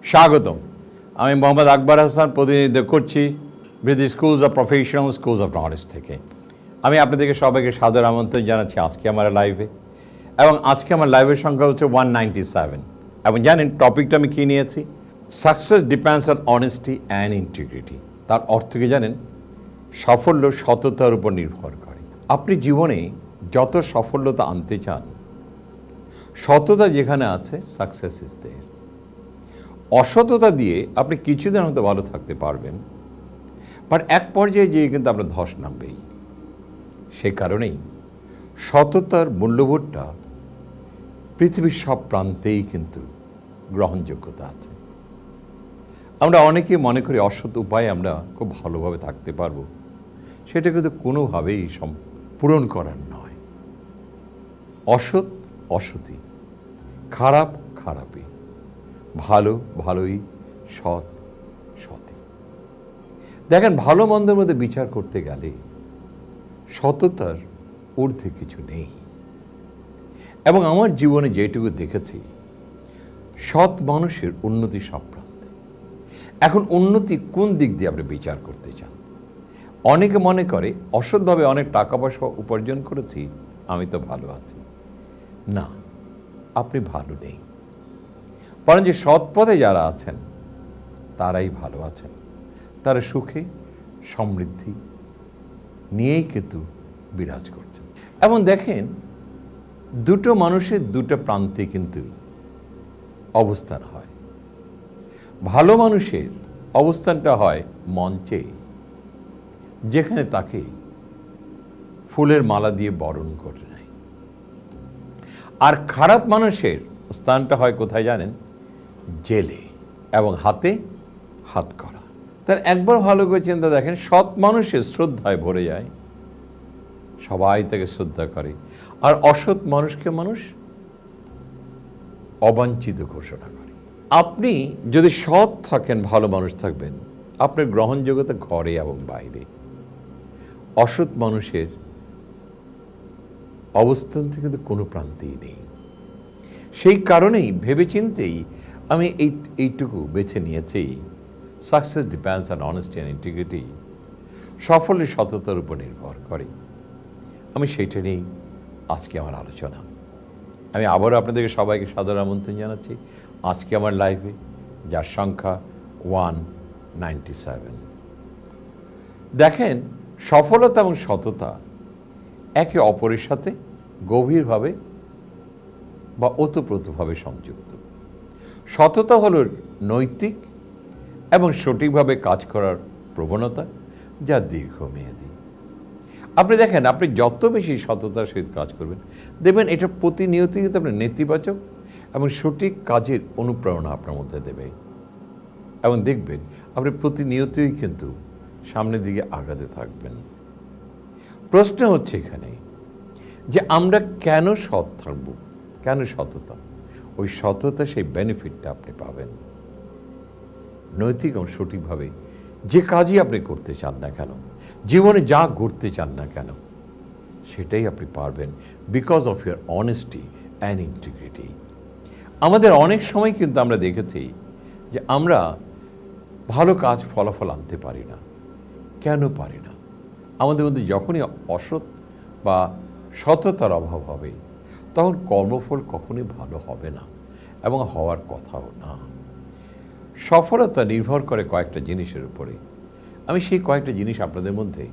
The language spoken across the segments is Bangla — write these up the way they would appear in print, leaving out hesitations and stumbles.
স্বাগতম। আমি মোহাম্মদ আকবর হাসান, প্রতিনিধিত্ব করছি British schools of professional schools of knowledge থেকে। আমি আপনাদেরকে সবাইকে সাদর আমন্ত্রণ জানাচ্ছি আজকে আমার লাইভে, এবং আজকে আমার লাইভের সংখ্যা হচ্ছে 197। এবং জানেন টপিকটা আমি কী নিয়েছি? Success depends on honesty and integrity. তার অর্থ কি জানেন? সাফল্য সততার উপর নির্ভর করে। আপনি জীবনে যত সাফল্যতা আনতে চান, সততা যেখানে আছে, সাকসেস ইজ দেয়ার। অসততা দিয়ে আপনি কিছুদিন হয়তো ভালো থাকতে পারবেন, বাট এক পর্যায়ে যেয়ে কিন্তু আপনার ধস নামবেই। সে কারণেই সততার মূল্যবোধটা পৃথিবীর সব প্রান্তেই কিন্তু গ্রহণযোগ্যতা আছে। আমরা অনেকেই মনে করি অসৎ উপায়ে আমরা খুব ভালোভাবে থাকতে পারবো, সেটা কিন্তু কোনোভাবেই পূরণ করার নয়। অসৎ অসতই, খারাপ খারাপই, ভালো ভালোই, সৎ সৎই। দেখেন, ভালো মন্দের মধ্যে বিচার করতে গেলে সততার ঊর্ধ্বে কিছু নেই। এবং আমার জীবনে যেটুকু দেখেছি, সৎ মানুষের উন্নতি সব প্রান্তে। এখন উন্নতি কোন দিক দিয়ে আপনি বিচার করতে চান? অনেকে মনে করে অসৎভাবে অনেক টাকা পয়সা উপার্জন করেছি, আমি তো ভালো আছি। না, আপনি ভালো নেই। বরং যে সৎ পথে যারা আছেন তারাই ভালো আছেন। তারা সুখে সমৃদ্ধি নিয়েই কিন্তু বিরাজ করছেন। এবং দেখেন, দুটো মানুষের দুটো প্রান্তে কিন্তু অবস্থান হয়। ভালো মানুষের অবস্থানটা হয় মঞ্চে, যেখানে তাকে ফুলের মালা দিয়ে বরণ করে নেয়। আর খারাপ মানুষের স্থানটা হয় কোথায় জানেন? জেলে, এবং হাতে হাত করা। তার একবার ভালো করে চিন্তা দেখেন, সৎ মানুষের শ্রদ্ধায় ভরে যায়, সবাই তাকে শ্রদ্ধা করে। আর অসৎ মানুষকে মানুষ অবাঞ্ছিত ঘোষণা করে। আপনি যদি সৎ থাকেন, ভালো মানুষ থাকবেন, আপনার গ্রহণযোগ্যতা ঘরে এবং বাইরে। অসৎ মানুষের অবস্থান থেকে কিন্তু কোনো প্রান্তেই নেই। সেই কারণেই ভেবেচিন্তেই আমি এইটুকু বেছে নিয়েছি, success depends on honesty and integrity. সাফল্যের সততার উপর নির্ভর করে। আমি সেইটা নিয়েই আজকে আমার আলোচনা। আমি আবারও আপনাদেরকে সবাইকে সাদর আমন্ত্রণ জানাচ্ছি আজকে আমার লাইভে, যার সংখ্যা 197। দেখেন, সফলতা এবং সততা একে অপরের সাথে গভীরভাবে বা ওতপ্রোতভাবে সংযুক্ত। সততা হল নৈতিক এবং সঠিকভাবে কাজ করার প্রবণতা, যা দীর্ঘমেয়াদী। আপনি দেখেন, আপনি যত বেশি সততার সহিত কাজ করবেন, দেখবেন এটা প্রতিনিয়তই কিন্তু আপনার নেতিবাচক এবং সঠিক কাজের অনুপ্রেরণা আপনার মধ্যে দেবে। এবং দেখবেন আপনি প্রতিনিয়তই কিন্তু সামনের দিকে আগাতে থাকবেন। প্রশ্ন হচ্ছে এখানে যে আমরা কেন সৎ থাকব? কেন সততা? ওই সততা, সেই বেনিফিটটা আপনি পাবেন নৈতিক এবং সঠিকভাবে যে কাজই আপনি করতে চান না কেন, জীবনে যা ঘটতে চান না কেন, সেটাই আপনি পারবেন, because of your honesty and integrity. আমাদের অনেক সময় কিন্তু আমরা দেখেছি যে আমরা ভালো কাজ ফলাফল আনতে পারি না। কেন পারি না? আমাদের মধ্যে যখনই অসৎ বা সততার অভাব হবে, তখন কর্মফল কখনোই ভালো হবে না, এবং হওয়ার কথাও না। সফলতা নির্ভর করে কয়েকটা জিনিসের উপরে। আমি সেই কয়েকটা জিনিস আপনাদের মধ্যে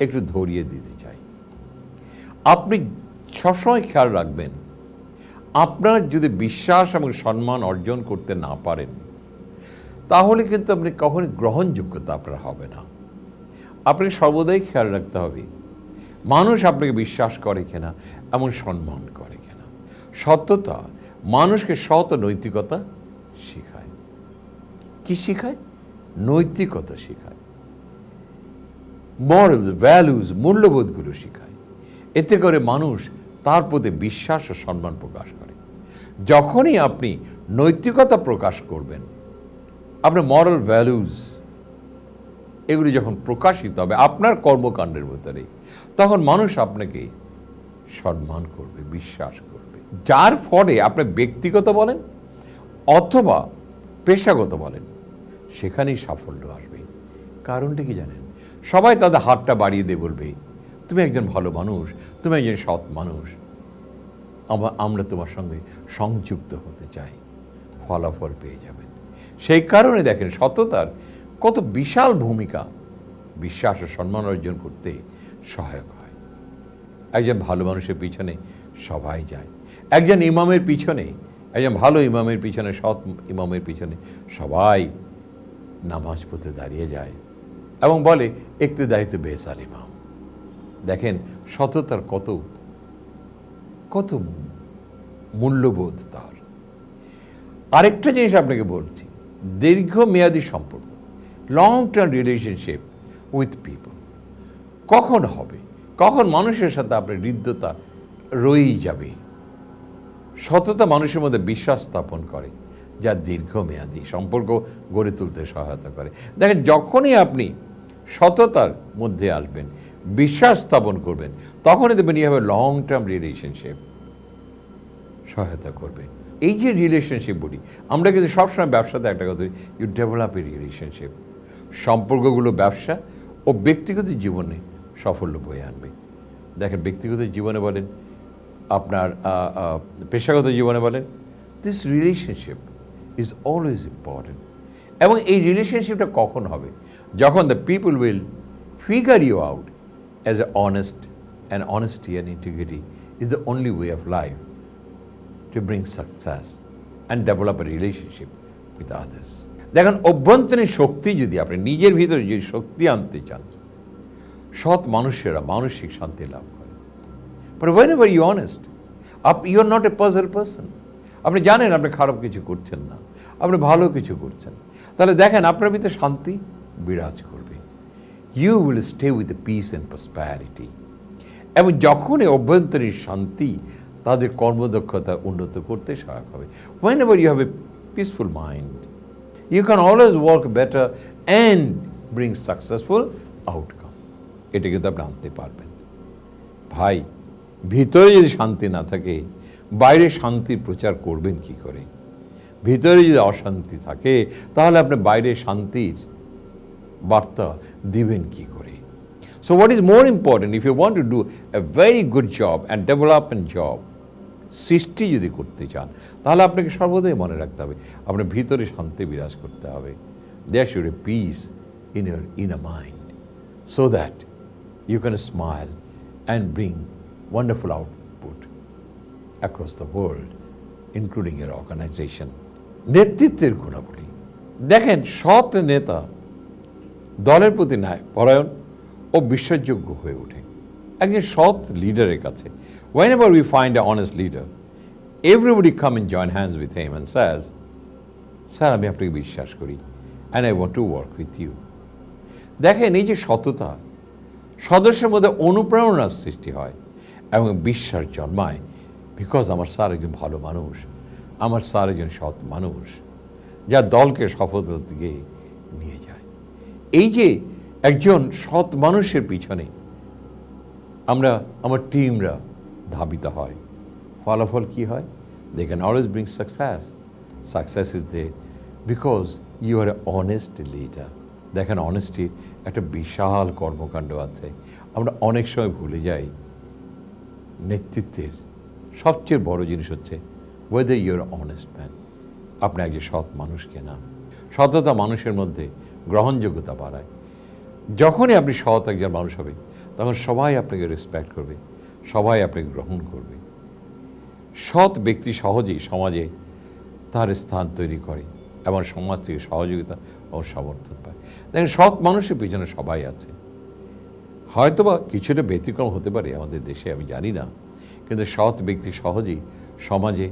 একটু ধরিয়ে দিতে চাই। আপনি সবসময় খেয়াল রাখবেন, আপনার যদি বিশ্বাস এবং সম্মান অর্জন করতে না পারেন, তাহলে কিন্তু আপনি কখনই গ্রহণযোগ্যতা আপনার হবে না। আপনাকে সর্বদাই খেয়াল রাখতে হবে মানুষ আপনাকে বিশ্বাস করে কিনা, এমন সম্মান করে কিনা। সততা মানুষকে সৎ নৈতিকতা শেখায়। কি শেখায়? নৈতিকতা শেখায়, মরালস, ভ্যালুজ, মূল্যবোধগুলো শেখায়। এতে করে মানুষ তার প্রতি বিশ্বাস ও সম্মান প্রকাশ করে। যখনই আপনি নৈতিকতা প্রকাশ করবেন, আপনার মরাল ভ্যালুজ এগুলি যখন প্রকাশিত হবে আপনার কর্মকাণ্ডের ভিতরে, তখন মানুষ আপনাকে সম্মান করবে, বিশ্বাস করবে, যার ফলে আপনার ব্যক্তিগত বলেন অথবা পেশাগত বলেন, সেখানেই সাফল্য আসবে। কারণটা কি জানেন? সবাই তাদের হাতটা বাড়িয়ে দিয়ে বলবে, তুমি একজন ভালো মানুষ, তুমি একজন সৎ মানুষ, আমরা তোমার সঙ্গে সংযুক্ত হতে চাই, ফলাফল পেয়ে যাবেন। সেই কারণে দেখেন সততার কত বিশাল ভূমিকা বিশ্বাস ও সম্মান অর্জন করতে সহায়ক হয়। একজন ভালো মানুষের পিছনে সবাই যায়। একজন ইমামের পিছনে, একজন ভালো ইমামের পিছনে, সৎ ইমামের পিছনে সবাই নামাজ পড়তে দাঁড়িয়ে যায় এবং বলে ইক্তেদাইতে বেসাল ইমাম। দেখেন সততার কত কত মূল্যবোধ তার। আরেকটা জিনিস আপনাকে বলছি, দীর্ঘমেয়াদী সম্পর্ক, long term relationship with people কখন হবে, কখন মানুষের সাথে আপনার হৃদ্যতা রয়েই যাবে? সততা মানুষের মধ্যে বিশ্বাস স্থাপন করে, যা দীর্ঘমেয়াদী সম্পর্ক গড়ে তুলতে সহায়তা করে। দেখেন যখনই আপনি সততার মধ্যে আসবেন, বিশ্বাস স্থাপন করবেন, তখনই দেখবেন you have a long term relationship সহায়তা করবে। এই যে রিলেশনশিপ বলি, আমরা কিন্তু সবসময় ব্যবসাতে একটা কথা বলি, ইউ ডেভেলপ এ রিলেশনশিপ। সম্পর্কগুলো ব্যবসা ও ব্যক্তিগত জীবনে সাফল্য বয়ে আনবে। দেখেন ব্যক্তিগত জীবনে বলেন, আপনার পেশাগত জীবনে বলেন, this relationship is always important. এবং এই রিলেশনশিপটা কখন হবে? যখন the people will figure you out as a honest, and honesty and integrity is the only way of life to bring success and develop a relationship with others. দেখেন অভ্যন্তরীণ শক্তি যদি আপনি নিজের ভিতরে যদি শক্তি আনতে চান, সৎ মানুষেরা মানসিক শান্তি লাভ করে। But whenever you honest, you are not a puzzle person. আপনি জানেন আপনি খারাপ কিছু করছেন না, আপনি ভালো কিছু করছেন, তাহলে দেখেন আপনার ভিতরে শান্তি বিরাজ করবে। You will stay with the peace and prosperity. এবং যখনই অভ্যন্তরীণ শান্তি তাদের কর্মদক্ষতা উন্নত করতে সহায়ক হবে। Whenever you have a peaceful mind, you can always work better and bring successful outcome. এটা কিন্তু আপনি আনতে পারবেন। ভাই, ভিতরে যদি শান্তি না থাকে, বাইরে শান্তির প্রচার করবেন কি করে? ভিতরে যদি অশান্তি থাকে, তাহলে আপনি বাইরে শান্তির বার্তা দিবেন কি করে? So what is more important, if you want to do a very good job and development job, সৃষ্টি যদি করতে চান, তাহলে আপনাকে সর্বদাই মনে রাখতে হবে আপনার ভিতরে শান্তি বিরাজ করতে হবে। There should be peace in your inner mind so that you can smile and bring wonderful output across the world, including your organization. নেতৃত্বের গুণাবলী দেখেন, সৎ নেতা দলের প্রতি ন্যায় পরায়ণ ও বিশ্বাসযোগ্য হয়ে ওঠে। একজন সৎ লিডারের কাছে, whenever we find an honest leader, everybody come and join hands with him and says, sir আমি আপনাকে বিশ্বাস করি and I want to work with you. দেখেন এই যে সততা, সদস্যের মধ্যে অনুপ্রেরণার সৃষ্টি হয় এবং বিশ্বাস জন্মায়, বিকজ আমার স্যার একজন ভালো মানুষ, আমার স্যার একজন সৎ মানুষ, যা দলকে সফলতার দিকে নিয়ে যায়। এই যে একজন সৎ মানুষের পিছনে আমার টিমরা ধাবিত হয়, ফলাফল কি হয়? They can always bring success. Success is there because you are an honest leader. দেখেন অনেস্টির একটা বিশাল কর্মকাণ্ড আছে। আমরা অনেক সময় ভুলে যাই নেতৃত্বের সবচেয়ে বড় জিনিস হচ্ছে whether you are an honest man. আপনি একজন সৎ মানুষ কিনা। সততা মানুষের মধ্যে গ্রহণযোগ্যতা বাড়ায়। যখনই আপনি সৎ একজন মানুষ হবে, তখন সবাই আপনাকে রেসপেক্ট করবে, সবাই আপনাকে গ্রহণ করবে। সৎ ব্যক্তি সহজেই সমাজে তার স্থান তৈরি করে এবং সমাজ থেকে সহযোগিতা ও সমর্থন পায়। দেখেন সৎ মানুষের পিছনে সবাই আছে। হয়তোবা কিছুটা ব্যতিক্রম হতে পারে আমাদের দেশে, আমি জানি না, কিন্তু সৎ ব্যক্তি সহজেই সমাজে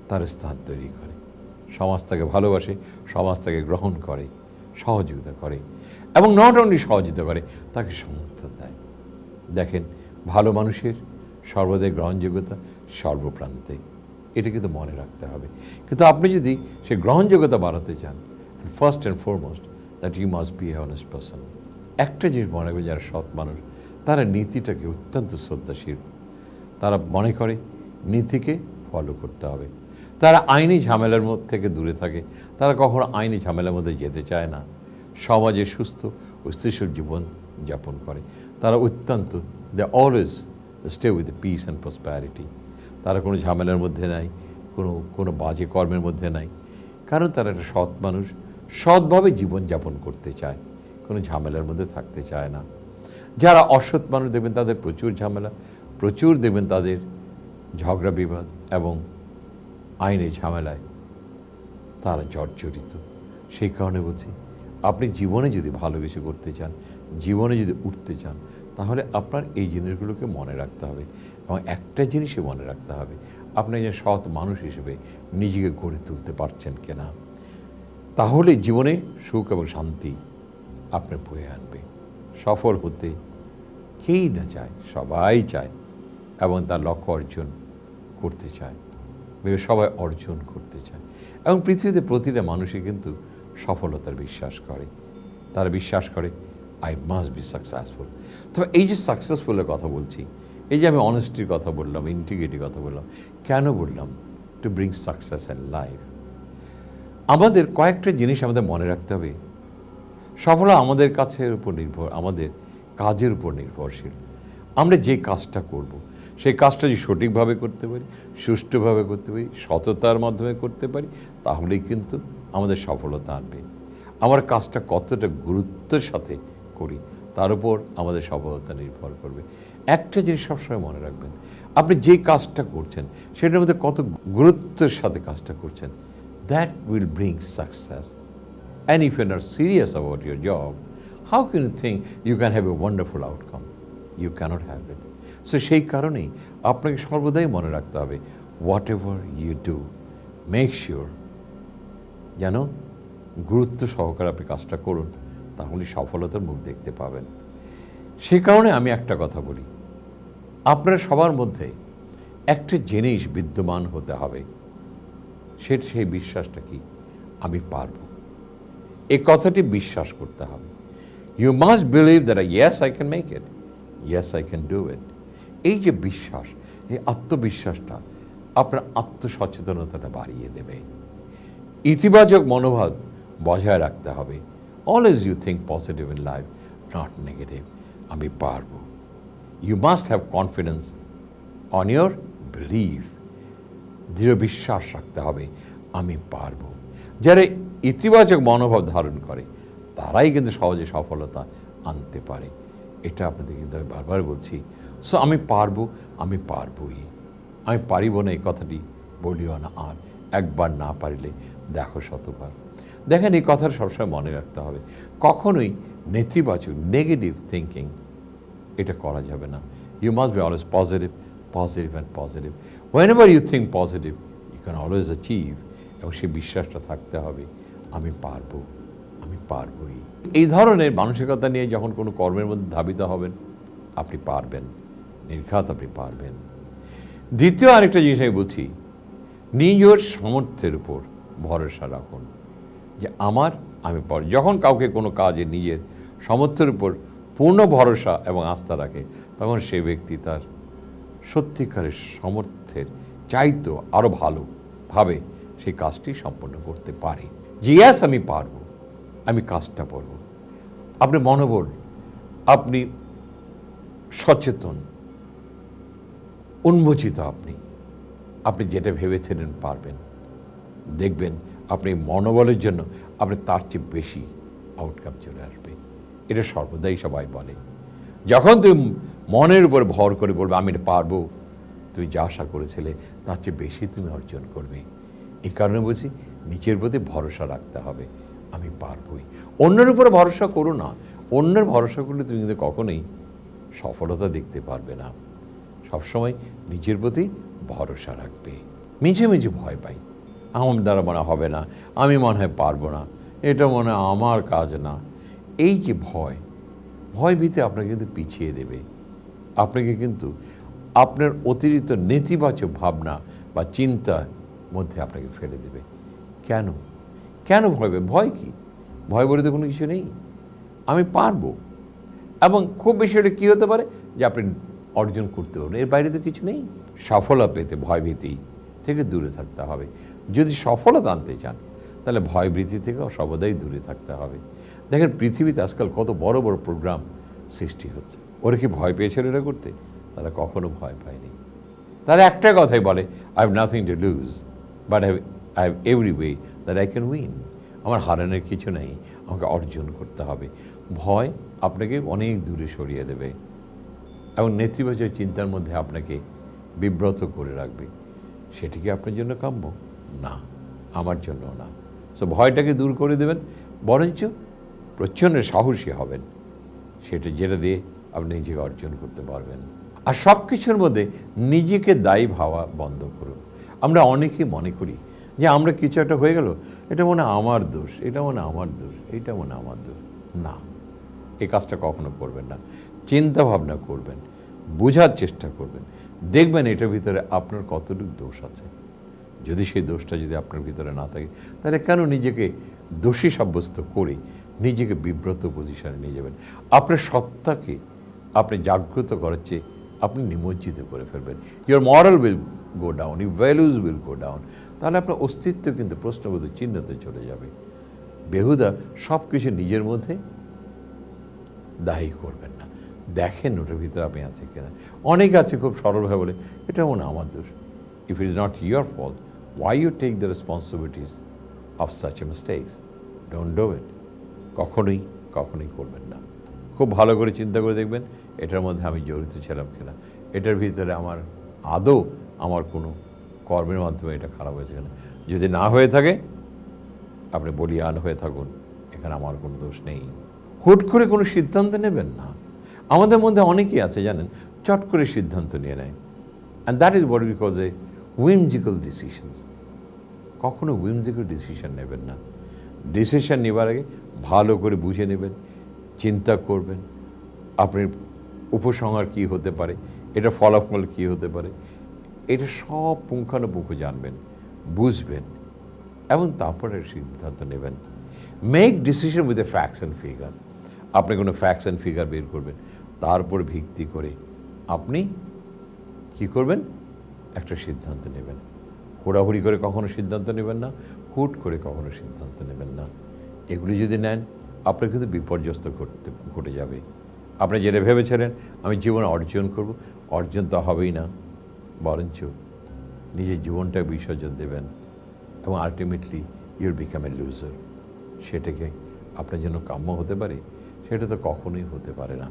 তার স্থান তৈরি করে, সমাজ তাকে ভালোবাসে, সমাজ তাকে গ্রহণ করে, সহযোগিতা করে এবং নট অনলি সহযোগিতা করে, তাকে সমর্থন দেয়। দেখেন ভালো মানুষের সর্বদাই গ্রহণযোগ্যতা সর্বপ্রান্তে, এটা কিন্তু মনে রাখতে হবে। কিন্তু আপনি যদি সে গ্রহণযোগ্যতা বাড়াতে চান, first and foremost that you must be a honest person. একটা জিনিস মনে রাখবে, যারা সৎ মানুষ তারা নীতিটাকে অত্যন্ত শ্রদ্ধাশীল, তারা মনে করে নীতিকে ফলো করতে হবে। তারা আইনি ঝামেলার মধ্যে থেকে দূরে থাকে, তারা কখনো আইনি ঝামেলার মধ্যে যেতে চায় না, সমাজে সুস্থ ও স্থিতিশীল জীবন যাপন করে। তারা অত্যন্ত they always stay with peace and prosperity. তারা কোনো ঝামেলার মধ্যে নাই, কোনো বাজে কর্মের মধ্যে নাই, কারণ তারা একটা সৎ মানুষ, সৎভাবে জীবনযাপন করতে চায়, কোনো ঝামেলার মধ্যে থাকতে চায় না। যারা অসৎ মানুষ দেখবেন তাদের প্রচুর ঝামেলা, প্রচুর দেখবেন তাদের ঝগড়া বিবাদ এবং আইনি ঝামেলায় তারা জর্জরিত। সেই কারণে বলছি, আপনি জীবনে যদি ভালো কিছু করতে চান, জীবনে যদি উঠতে চান, তাহলে আপনার এই জিনিসগুলোকে মনে রাখতে হবে। এবং একটা জিনিসই মনে রাখতে হবে, আপনি একজন সৎ মানুষ হিসেবে নিজেকে গড়ে তুলতে পারছেন কিনা। তাহলে জীবনে সুখ এবং শান্তি আপনার বয়ে আনবে। সফল হতে কেই না চায়, সবাই চায় এবং তার লক্ষ্য অর্জন করতে চায়, সবাই অর্জন করতে চায়। এবং পৃথিবীতে প্রতিটা মানুষই কিন্তু সফলতার বিশ্বাস করে। তারা বিশ্বাস করে আই মাস্ট বি সাকসেসফুল। তবে এই যে সাকসেসফুলের কথা বলছি, এই যে আমি অনেস্টির কথা বললাম, ইন্টিগ্রিটির কথা বললাম, কেন বললাম? To bring success in life. আমাদের কয়েকটা জিনিস আমাদের মনে রাখতে হবে। সফলতা আমাদের কাছের উপর নির্ভর, আমাদের কাজের উপর নির্ভরশীল। আমরা যে কাজটা করব, সেই কাজটা যদি সঠিকভাবে করতে পারি, সুষ্ঠুভাবে করতে পারি, সততার মাধ্যমে করতে পারি, তাহলেই কিন্তু আমাদের সফলতা আনবে। আমার কাজটা কতটা গুরুত্বের সাথে করি, তার উপর আমাদের সফলতা নির্ভর করবে। একটা জিনিস সবসময় মনে রাখবেন, আপনি যে কাজটা করছেন সেটার মধ্যে কত গুরুত্বের সাথে কাজটা করছেন, that will bring success. And if you're not serious about your job, how can you think you can have a wonderful outcome? You cannot have it. So সেই কারণেই আপনাকে সর্বদাই মনে রাখতে হবে, whatever you do, make sure যেন গুরুত্ব সহকারে আপনি কাজটা করুন, তাহলে সফলতার মুখ দেখতে পাবেন। সেই কারণে আমি একটা কথা বলি, আপনারা সবার মধ্যে একটা জিনিস বিদ্যমান হতে হবে, সেই বিশ্বাসটা কি? আমি পারবো। এই কথাটি বিশ্বাস করতে হবে। You must believe that yes I can make it, yes I can do it. এই যে বিশ্বাস, এই আত্মবিশ্বাসটা আপনার আত্মসচেতনতাটা বাড়িয়ে দেবে। ইতিবাচক মনোভাব বজায় রাখতে হবে। Always you think positive in life, not negative. আমি পারবো। You must have confidence on your believe. দৃঢ় বিশ্বাস রাখতে হবে, আমি পারবো। যারা ইতিবাচক মনোভাব ধারণ করে তারাই কিন্তু সহজে সফলতা আনতে পারে। এটা আপনাদের কিন্তু আমি বারবার বলছি। সো আমি পারবো, আমি পারবই। আমি পারিব না এই কথাটি বলিও না আর, একবার না পারিলে দেখো শতবার। দেখেন, এই কথাটা সবসময় মনে রাখতে হবে, কখনোই নেতিবাচক নেগেটিভ থিঙ্কিং এটা করা যাবে না। You must be always positive, positive and positive. Whenever you think positive, you can always achieve. এবং সেই বিশ্বাসটা থাকতে হবে, আমি পারবো, আমি পারবই। এই ধরনের মানসিকতা নিয়ে যখন কোনো কর্মের মধ্যে ধাবিত হবেন, আপনি পারবেন, নির্ঘাত আপনি পারবেন। দ্বিতীয় আরেকটা জিনিস আমি বলছি, নিজের সামর্থ্যের উপর ভরসা রাখুন যে আমি পারি। যখন কাউকে কোনো কাজে নিজের সামর্থ্যের উপর পূর্ণ ভরসা এবং আস্থা রাখে, তখন সে ব্যক্তি তার সত্যিকারের সামর্থ্যের চাইতেও আরও ভালোভাবে সেই কাজটি সম্পন্ন করতে পারে। যে ইয়াস আমি পারবো, আমি কাজটা করব। আপনি মনোবল, আপনি সচেতন, উন্মোচিত, আপনি যেটা ভেবেছিলেন পারবেন, দেখবেন আপনি মনোবলের জন্য আপনি তার চেয়ে বেশি আউটকাম চলে আসবে। এটা সর্বদাই সবাই বলে, যখন তুমি মনের উপর ভর করে বলবে আমি এটা পারবো, তুমি যা আশা করেছিলে তার চেয়ে বেশি তুমি অর্জন করবে। এই কারণে বলছি, নিজের প্রতি ভরসা রাখতে হবে, আমি পারবই। অন্যের উপরে ভরসা করো না। অন্যের ভরসা করলে তুমি কিন্তু কখনোই সফলতা দেখতে পারবে না। সবসময় নিজের প্রতি ভরসা রাখবে। মিছে মিছে ভয় পাই, আমার দ্বারা মনে হবে না, আমি মনে হয় পারবো না, এটা মনে হয় আমার কাজ না। এই যে ভয় ভীতি আপনাকে কিন্তু পিছিয়ে দেবে, আপনাকে কিন্তু আপনার অতিরিক্ত নেতিবাচক ভাবনা বা চিন্তার মধ্যে আপনাকে ফেলে দেবে। কেন ভয় পাবে? ভয় কি? ভয় বলে তো কোনো কিছু নেই, আমি পারবো। এবং খুব বেশি হলে কী হতে পারে যে আপনি অর্জন করতে পারবেন, এর বাইরে তো কিছু নেই। সফলতা পেতে ভয়ভীতি থেকে দূরে থাকতে হবে। যদি সফলতা আনতে চান তাহলে ভয়ভীতি থেকেও সর্বদাই দূরে থাকতে হবে। দেখেন পৃথিবীতে আজকাল কত বড় বড় প্রোগ্রাম সৃষ্টি হচ্ছে। ওরা কি ভয় পেয়েছিল এটা করতে? তারা কখনো ভয় পায়নি। তারা একটা কথাই বলে, I have nothing to lose but I have every way that I can win. আমার হারানোর কিছু নেই, আমাকে অর্জন করতে হবে। ভয় আপনাকে অনেক দূরে সরিয়ে দেবে এবং নেতিবাচক চিন্তার মধ্যে আপনাকে বিব্রত করে রাখবে। সেটি কি আপনার জন্য কাম্য? না, আমার জন্য না। সো ভয়টাকে দূর করে দেবেন, বরঞ্চ প্রচণ্ড সাহসী হবেন, যেটা দিয়ে আপনি নিজেকে অর্জন করতে পারবেন। আর সব কিছুর মধ্যে নিজেকে দায়ী ভাবা বন্ধ করুন। আমরা অনেকেই মনে করি যে আমরা কিছু একটা হয়ে গেল, এটা মনে আমার দোষ, এটা মনে আমার দোষ, এইটা মনে আমার দোষ। না, এই কাজটা কখনো করবেন না। চিন্তা ভাবনা করবেন, বোঝার চেষ্টা করবেন, দেখবেন এটার ভিতরে আপনার কতটুকু দোষ আছে। যদি সেই দোষটা যদি আপনার ভিতরে না থাকে, তাহলে কেন নিজেকে দোষী সাব্যস্ত করে নিজেকে বিব্রত পজিশনে নিয়ে যাবেন? আপনার সত্তাকে আপনি জাগ্রত করার চেয়ে আপনি নিমজ্জিত করে ফেলবেন। Your moral will go down, your values will go down. তাহলে আপনার অস্তিত্ব কিন্তু প্রশ্নবোধক চিহ্নতে চলে যাবে। বেহুদা সব কিছু নিজের মধ্যে দায়ী করবেন না। দেখেন ওটার ভিতরে আপনি আছে কিনা। অনেক আছে খুব সরলভাবে বলে, এটা মনে আমার দোষ। If it is not your fault, why you take the responsibilities of such a mistakes? Don't do it. কখনোই করবেন না। খুব ভালো করে চিন্তা করে দেখবেন এটার মধ্যে আমি জড়িত ছিলাম কিনা, এটার ভিতরে আমার কোনো কর্মের মাধ্যমে এটা খারাপ হয়েছে কিনা। যদি না হয়ে থাকে, আপনি বলিয়ান হয়ে থাকুন, এখানে আমার কোনো দোষ নেই। হুট করে কোনো সিদ্ধান্ত নেবেন না। আমাদের মধ্যে অনেকেই আছে জানেন, চট করে সিদ্ধান্ত নিয়ে নেয়, and that is what we call A whimsical decisions। কখনো whimsical ডিসিশন নেবেন না। ডিসিশন নেবার আগে ভালো করে বুঝে নেবেন, চিন্তা করবেন, আপনার উপসংহার কী হতে পারে, এটা ফলাফল কী হতে পারে, এটা সব পুঙ্খানুপুঙ্খ জানবেন, বুঝবেন এবং তারপরে সিদ্ধান্ত নেবেন। Make decision with a facts and figure. আপনি কোনো ফ্যাক্টস অ্যান্ড ফিগার বের করবেন, তার উপর ভিত্তি করে আপনি কী করবেন, একটা সিদ্ধান্ত নেবেন। হুড়াহুড়ি করে কখনো সিদ্ধান্ত নেবেন না, হুট করে কখনো সিদ্ধান্ত নেবেন না। এগুলি যদি নেন, আপনার কিন্তু বিপর্যস্ত ঘটে যাবে। আপনি যেটা ভেবেছিলেন আমি জীবনে অর্জন করব, অর্জন তো হবেই না, বরঞ্চ নিজের জীবনটা বিসর্জন দেবেন এবং ultimately your become a loser. সেটাকে আপনার জন্য কাম্য হতে পারে? সেটা তো কখনোই হতে পারে না।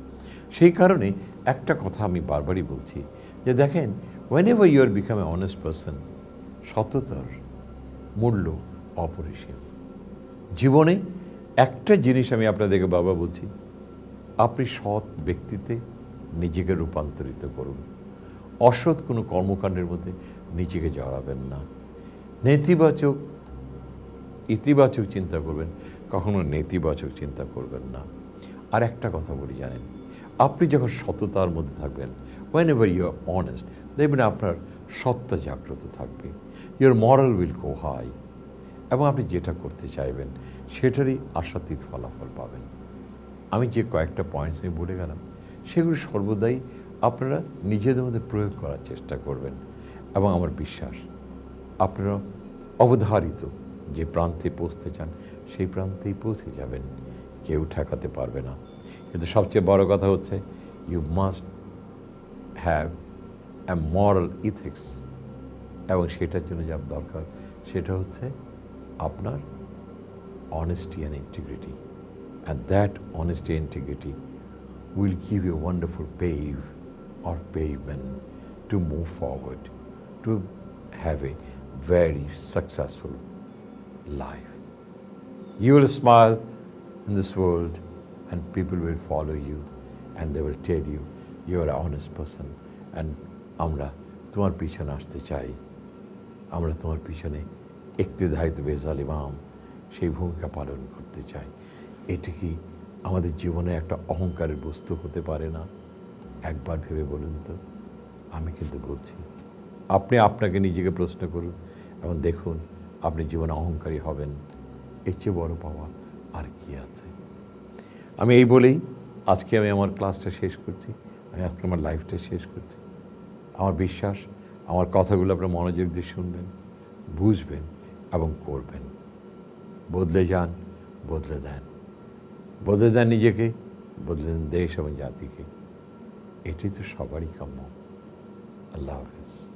সেই কারণে একটা কথা আমি বারবারই বলছি যে দেখেন, whenever you are become an honest person, সততার মূল্য অপরিসীম। জীবনে একটা জিনিস আমি আপনাদেরকে বারবার বলছি, আপনি সৎ ব্যক্তিতে নিজেকে রূপান্তরিত করুন। অসৎ কোনো কর্মকাণ্ডের মধ্যে নিজেকে জড়াবেন না। ইতিবাচক চিন্তা করবেন, কখনো নেতিবাচক চিন্তা করবেন না। আর একটা কথা বলি জানেন, আপনি যখন সততার মধ্যে থাকবেন, whenever you are honest, দেখবেন আপনার সত্তা জাগ্রত থাকবে, your moral will go high, এবং আপনি যেটা করতে চাইবেন সেটারই আশাতীত ফলাফল পাবেন। আমি যে কয়েকটা পয়েন্টস আমি বলে গেলাম, সেগুলো সর্বদাই আপনারা নিজেদের মধ্যে প্রয়োগ করার চেষ্টা করবেন এবং আমার বিশ্বাস আপনারা অবধারিত যে প্রান্তে পৌঁছতে চান সেই প্রান্তেই পৌঁছে যাবেন, কেউ ঠেকাতে পারবে না। কিন্তু সবচেয়ে বড় কথা হচ্ছে, you must have a moral ethics, এবং সেটার জন্য যা দরকার সেটা হচ্ছে আপনার honesty and integrity, and that honesty and integrity will give you a wonderful pavement to move forward, to have a very successful life. You will smile in this world and people will follow you and they will tell you you are an honest person, and আমরা তোমার পিছনে আসতে চাই, আমরা তোমার পিছনে ইক্তেদায়িত বেজাল ইমাম সেই ভূমিকা পালন করতে চাই। এটি কি আমাদের জীবনে একটা অহংকারের বস্তু হতে পারে না? একবার ভেবে বলুন তো। আমি কিন্তু বলছি, আপনি আপনাকে নিজেকে প্রশ্ন করুন এবং দেখুন আপনি জীবনে অহংকারী হবেন। এর চেয়ে বড় পাওয়া আর কি আছে? আমি এই বলেই আজকে আমি আমার ক্লাসটা শেষ করছি, আমি আজকে আমার লাইফটা শেষ করছি। আমার বিশ্বাস আমার কথাগুলো আপনার মনোযোগ দিয়ে শুনবেন, বুঝবেন এবং করবেন। বদলে যান, বদলে দেন। বদলে দেন নিজেকে, বদলে দেন দেশ এবং জাতিকে। এটাই তো সবারই কাম্য। আল্লাহ হাফেজ।